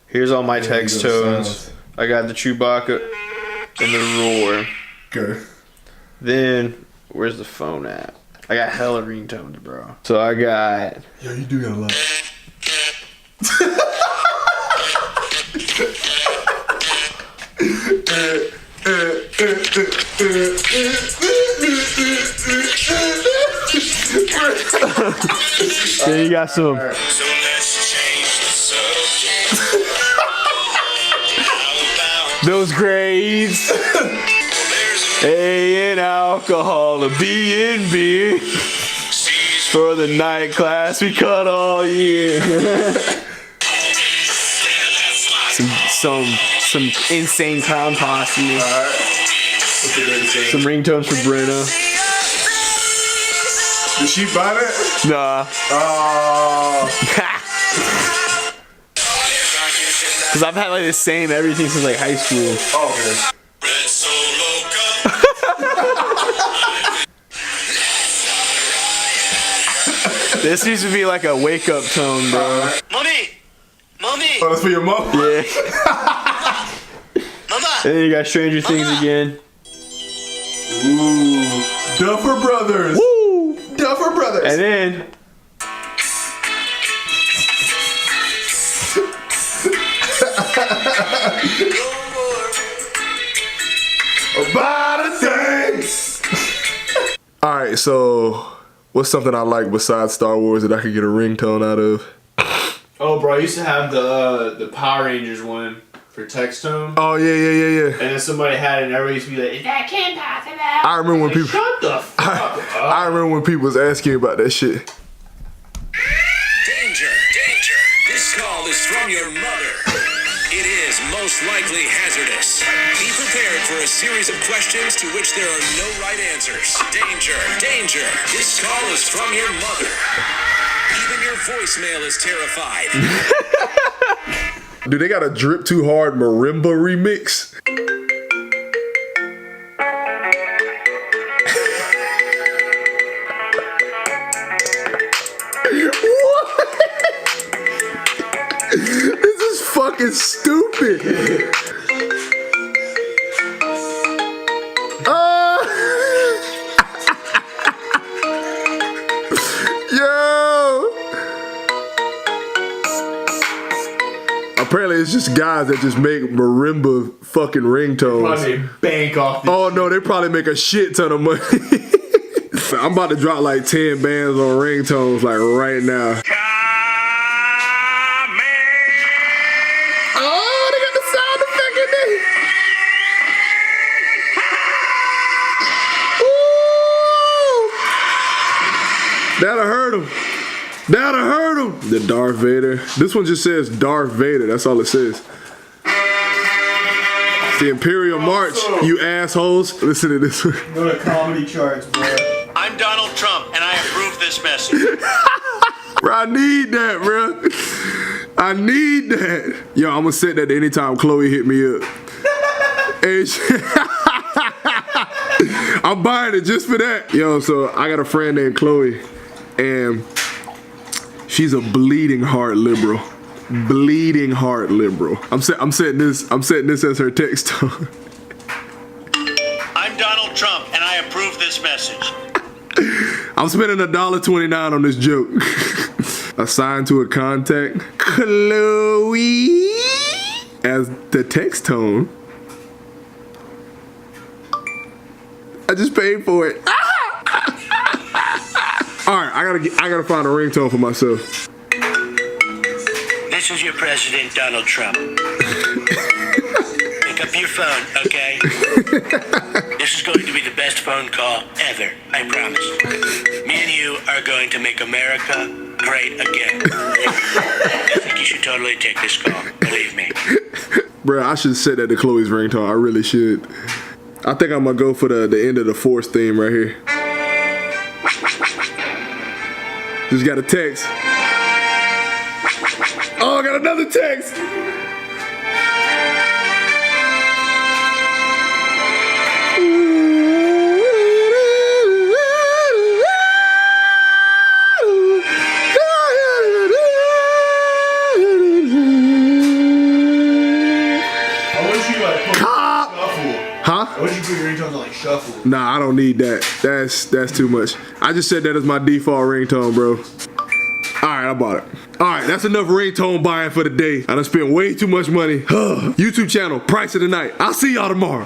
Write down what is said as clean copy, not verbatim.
Here's all my text tones. I got the Chewbacca and the roar. Okay. Then, where's the phone at? I got hella ringtones, bro. So I got... Yo, you do got a lot. Then you got some... Those grades. A in alcohol, a B in beer. For the night class we cut all year. some insane clown posse. Some ringtones for Brenna. Did she buy that? Nah. Oh. Cause I've had like the same everything since like high school. Oh, okay. This needs to be like a wake up tone, bro. Mommy! Mommy! Oh, that's for your mom? Yeah. Mama! And then you got Stranger Things again. Ooh. Duffer Brothers. Woo! Duffer Brothers. And then about a thing. Alright, so what's something I like besides Star Wars that I could get a ringtone out of? oh, bro, I used to have the Power Rangers one for text tone. Oh, yeah. And then somebody had it and everybody used to be like, that can't pass it out. I remember when Like, people shut the fuck up. I remember when people was asking about that shit. Danger, danger. This call is from your mother. It is most likely hazardous. Be prepared for a series of questions to which there are no right answers. Danger, danger. This call is from your mother. Even your voicemail is terrified. Do they got a Drip Too Hard marimba remix? This is fucking stupid. Yo. Apparently it's just guys that just make marimba fucking ringtones. Probably bank off this. Oh no, they probably make a shit ton of money. I'm about to drop like 10 bands on ringtones like right now. Oh, they got the sound effect in there. Ooh. That'll hurt him. That'll hurt him. The Darth Vader. This one just says Darth Vader. That's all it says. It's the Imperial March, you assholes. Listen to this one. Go to comedy charts, bro. I'm Donald Trump, and I approve this message. Bro, I need that, bro. I need that. Yo, I'm gonna set that anytime Chloe hit me up. And I'm buying it just for that. Yo, so I got a friend named Chloe, and she's a bleeding heart liberal. Bleeding heart liberal. I'm setting this as her text tone. I'm Donald Trump, and I approve this message. I'm spending $1.29 on this joke. Assigned to a contact, Chloe, as the text tone. I just paid for it. All right, I gotta find a ringtone for myself. This is your president, Donald Trump. Pick up your phone, okay? This is going to be the best phone call ever, I promise. Me and you are going to make America great again. I think you should totally take this call, believe me. Bruh, I should set that to Chloe's ringtone. I really should. I think I'm gonna go for the end of the Force theme right here. Just got a text. Oh, I got another text. Huh? Why would you put your ringtones on like shuffle? Nah, I don't need that. That's too much. I just set that as my default ringtone, bro. Alright, I bought it. Alright, that's enough ringtone buying for the day. I done spent way too much money. YouTube channel, price of the night. I'll see y'all tomorrow.